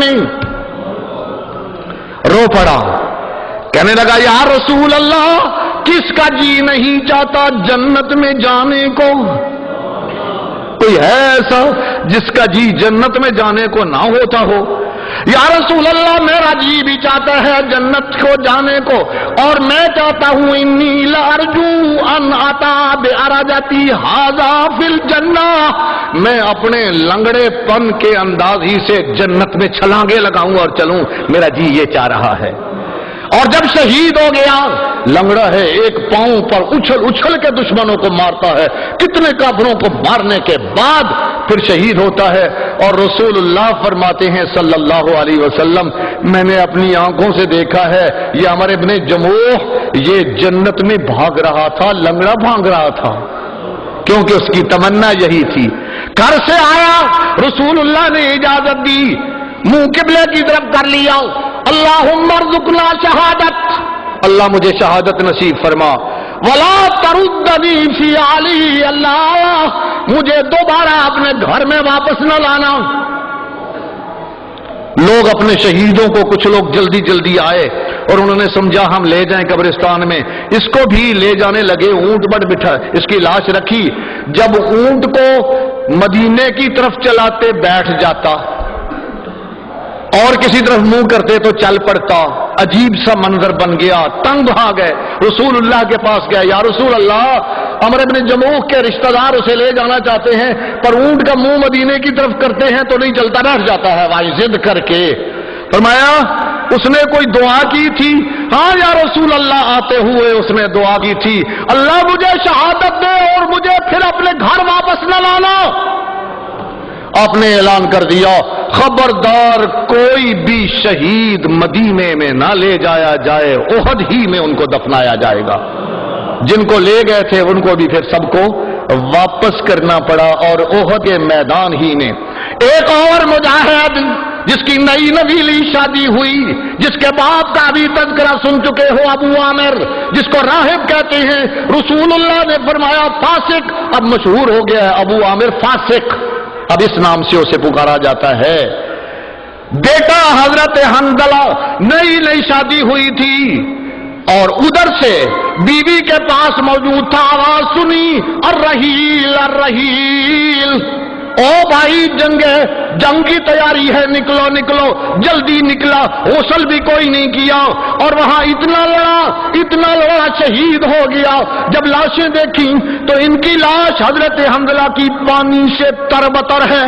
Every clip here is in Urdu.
میں رو پڑا. کہنے لگا یا رسول اللہ کس کا جی نہیں چاہتا جنت میں جانے کو؟ کوئی ہے ایسا جس کا جی جنت میں جانے کو نہ ہوتا ہو؟ یا رسول اللہ میرا جی بھی چاہتا ہے جنت کو جانے کو، اور میں چاہتا ہوں انی لارجو ان عطا بعرجتی ھذا فی الجنہ، میں اپنے لنگڑے پن کے انداز ہی سے جنت میں چھلانگے لگاؤں اور چلوں، میرا جی یہ چاہ رہا ہے. اور جب شہید ہو گیا، لنگڑا ہے، ایک پاؤں پر اچھل اچھل کے دشمنوں کو مارتا ہے، کتنے کافروں کو مارنے کے بعد پھر شہید ہوتا ہے. اور رسول اللہ فرماتے ہیں صلی اللہ علیہ وسلم میں نے اپنی آنکھوں سے دیکھا ہے یہ عمر ابن جموح یہ جنت میں بھاگ رہا تھا، لنگڑا بھاگ رہا تھا، کیونکہ اس کی تمنا یہی تھی. گھر سے آیا، رسول اللہ نے اجازت دی، منہ قبلے کی طرف کر لیا، اللہم ارزقنا شہادت، اللہ مجھے شہادت نصیب فرما، ولا تردنی فی علی، اللہ مجھے دوبارہ اپنے گھر میں واپس نہ لانا. لوگ اپنے شہیدوں کو، کچھ لوگ جلدی جلدی آئے اور انہوں نے سمجھا ہم لے جائیں قبرستان میں، اس کو بھی لے جانے لگے، اونٹ پر بٹھا اس کی لاش رکھی. جب اونٹ کو مدینے کی طرف چلاتے بیٹھ جاتا اور کسی طرف منہ کرتے تو چل پڑتا، عجیب سا منظر بن گیا. تنگ آ گئے، رسول اللہ کے پاس گئے، یا رسول اللہ عمر ابن جموح کے رشتہ دار اسے لے جانا چاہتے ہیں پر اونٹ کا منہ مدینے کی طرف کرتے ہیں تو نہیں چلتا، بیٹھ جاتا ہے بھائی ضد کر کے. فرمایا اس نے کوئی دعا کی تھی؟ ہاں یا رسول اللہ آتے ہوئے اس نے دعا کی تھی، اللہ مجھے شہادت دے اور مجھے پھر اپنے گھر واپس نہ لانا. آپ نے اعلان کر دیا خبردار کوئی بھی شہید مدینے میں نہ لے جایا جائے، احد ہی میں ان کو دفنایا جائے گا. جن کو لے گئے تھے ان کو بھی پھر سب کو واپس کرنا پڑا اور احد کے میدان ہی میں. ایک اور مجاہد جس کی نئی نویلی شادی ہوئی، جس کے باپ کا بھی تذکرہ سن چکے ہو، ابو عامر جس کو راہب کہتے ہیں، رسول اللہ نے فرمایا فاسق، اب مشہور ہو گیا ہے ابو عامر فاسق، اب اس نام سے اسے پکارا جاتا ہے. بیٹا حضرت حنظلہ نئی شادی ہوئی تھی اور ادھر سے بیوی کے پاس موجود تھا، آواز سنی الرحیل الرحیل، او بھائی جنگ کی تیاری ہے، نکلو نکلو. جلدی نکلا، غسل بھی کوئی نہیں کیا اور وہاں اتنا لڑا شہید ہو گیا. جب لاشیں دیکھی تو ان کی لاش حضرت حنظلہ کی پانی سے تربتر ہے،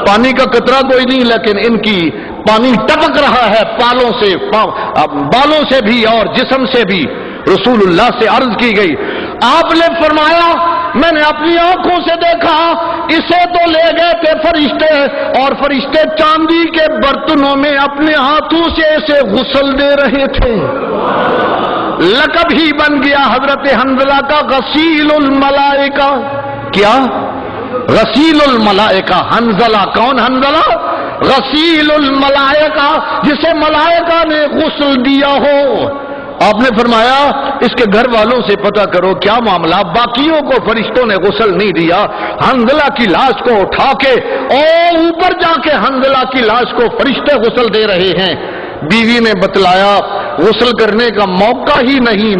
پانی کا قطرہ کوئی نہیں لیکن ان کی پانی ٹپک رہا ہے پالوں سے، بالوں سے بھی اور جسم سے بھی. رسول اللہ سے عرض کی گئی، آپ نے فرمایا میں نے اپنی آنکھوں سے دیکھا، اسے تو لے گئے تھے فرشتے اور فرشتے چاندی کے برتنوں میں اپنے ہاتھوں سے اسے غسل دے رہے تھے. لقب ہی بن گیا حضرت حنظلہ کا غسیل الملائکہ. کیا؟ غسیل الملائکہ. حنظلہ کون؟ حنظلہ غسیل الملائکہ، جسے ملائکہ نے غسل دیا ہو. آپ نے فرمایا اس کے گھر والوں سے پتہ کرو کیا معاملہ، باقیوں کو فرشتوں نے غسل نہیں دیا، حنظلہ کی لاش کو اٹھا کے اور اوپر جا کے حنظلہ کی لاش کو فرشتے غسل دے رہے ہیں. بیوی نے بتلایا غسل کرنے کا موقع ہی نہیں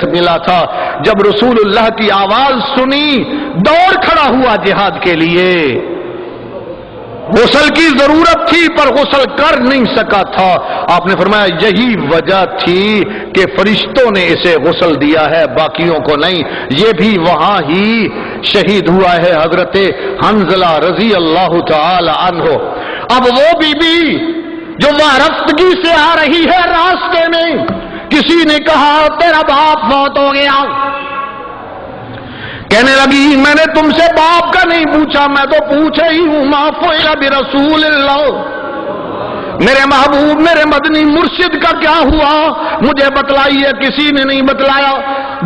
ملا تھا. جب رسول اللہ کی آواز سنی دوڑ کھڑا ہوا جہاد کے لیے. غسل کی ضرورت تھی پر غسل کر نہیں سکا تھا. آپ نے فرمایا یہی وجہ تھی کہ فرشتوں نے اسے غسل دیا ہے باقیوں کو نہیں. یہ بھی وہاں ہی شہید ہوا ہے حضرت حنظلہ رضی اللہ تعالی عنہ. اب وہ بی بی جو وارفتگی سے آ رہی ہے راستے میں، کسی نے کہا تیرا باپ موت ہو گیا. کہنے لگی میں نے تم سے باپ کا نہیں پوچھا، میں تو پوچھے ہی ہوں ما فعل برسول اللہ، میرے محبوب میرے مدنی مرشد کا کیا ہوا مجھے بتلائیے. کسی نے نہیں بتلایا.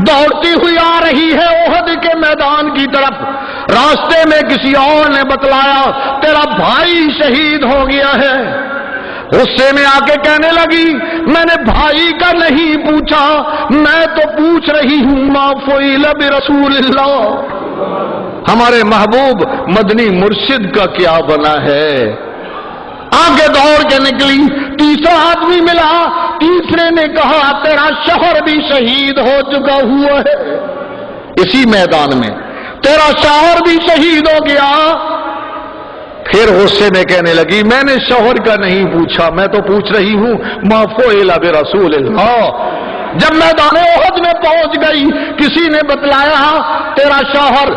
دوڑتی ہوئی آ رہی ہے احد کے میدان کی طرف، راستے میں کسی اور نے بتلایا تیرا بھائی شہید ہو گیا ہے. غصے میں آ کے کہنے لگی میں نے بھائی کا نہیں پوچھا، میں تو پوچھ رہی ہوں ما فعل برسول اللہ، ہمارے محبوب مدنی مرشد کا کیا بنا ہے. آگے دوڑ نکلی، تیسرا آدمی ملا، تیسرے نے کہا تیرا شوہر بھی شہید ہو چکا ہوا ہے اسی میدان میں، تیرا شوہر بھی شہید ہو گیا۔ پھر غصے میں کہنے لگی میں نے شوہر کا نہیں پوچھا، میں تو پوچھ رہی ہوں ما فعل برسول اللہ۔ جب میدان احد میں پہنچ گئی، کسی نے بتلایا تیرا شوہر،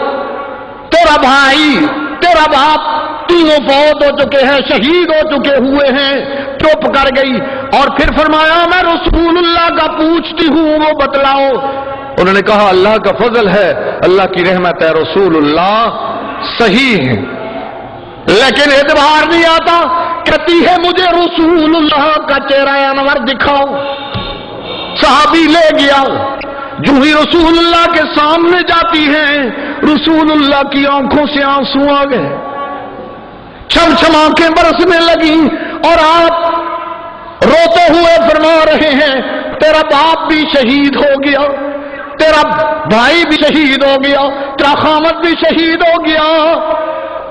تیرا بھائی، تیرا باپ تینوں فوت ہو چکے ہیں، شہید ہو چکے ہوئے ہیں۔ چپ کر گئی اور پھر فرمایا میں رسول اللہ کا پوچھتی ہوں، وہ بتلاؤ۔ انہوں نے کہا اللہ کا فضل ہے، اللہ کی رحمت ہے، رسول اللہ صحیح ہے، لیکن اعتبار نہیں آتا۔ کہتی ہے مجھے رسول اللہ کا چہرہ انور دکھاؤ۔ صحابی لے گیا، جو ہی رسول اللہ کے سامنے جاتی ہیں، رسول اللہ کی آنکھوں سے آنسو آ گئے، چھم چھم آنکھیں برسنے لگیں، اور آپ روتے ہوئے فرما رہے ہیں تیرا باپ بھی شہید ہو گیا، تیرا بھائی بھی شہید ہو گیا، تیرا خامد بھی شہید ہو گیا۔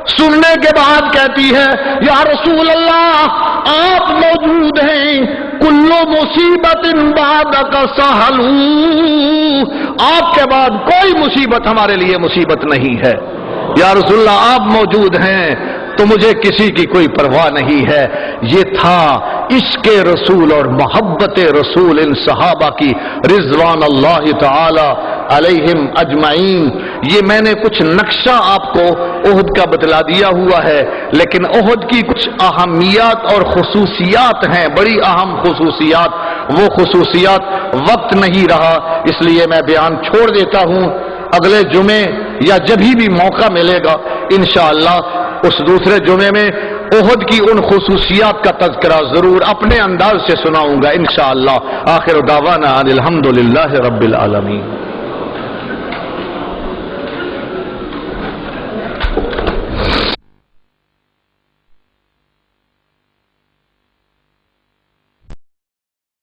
سننے کے بعد کہتی ہے یا رسول اللہ آپ موجود ہیں، کل مصیبت بعدک سہل، آپ کے بعد کوئی مصیبت ہمارے لیے مصیبت نہیں ہے، یا رسول اللہ آپ موجود ہیں تو مجھے کسی کی کوئی پرواہ نہیں ہے۔ یہ تھا عشق رسول اور محبت رسول ان صحابہ کی رضوان اللہ تعالی علیہم اجمعین۔ یہ میں نے کچھ نقشہ آپ کو احد کا بتلا دیا ہوا ہے، لیکن احد کی کچھ اہمیات اور خصوصیات ہیں، بڑی اہم خصوصیات، وہ خصوصیات وقت نہیں رہا اس لیے میں بیان چھوڑ دیتا ہوں۔ اگلے جمعے یا جبھی بھی موقع ملے گا انشاءاللہ اس دوسرے جمعے میں احد کی ان خصوصیات کا تذکرہ ضرور اپنے انداز سے سناؤں گا انشاءاللہ۔ آخر دعوانا الحمدللہ رب العالمین۔